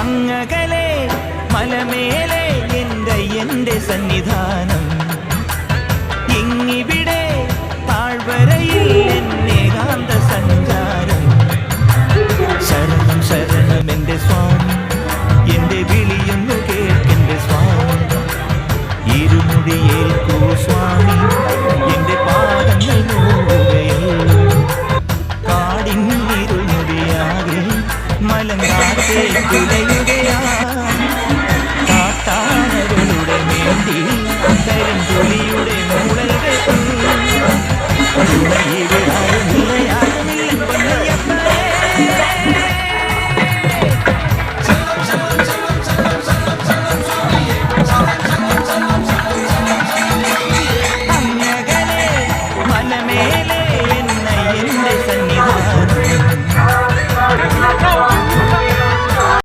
അങ്ങകലെ മലമേലെ എന്റെ സന്നിധാനം, ഇങ്ങിവിടെ താഴ്വരയിൽ എന്നേകാന്ത സഞ്ചാരം. ശരണം ശരണം എൻ്റെ സ്വാമി, എൻ്റെ വിളിയൊന്നു കേൾക്കെൻ്റെ സ്വാമി. ഇരുമുടിയേൽക്കൂ സ്വാമി, എൻ്റെ പാദങ്ങൾ നോവുകയല്ലോ. കാടിൻ ഇരുൾമുടിയാകെ മലങ്കാറ്റേ തുലയുകയാ. കാട്ടാനകളുടെ മേണ്ടി കരിഞ്ചൊലിയുടെ മൂളൽ തുണയിവിടെ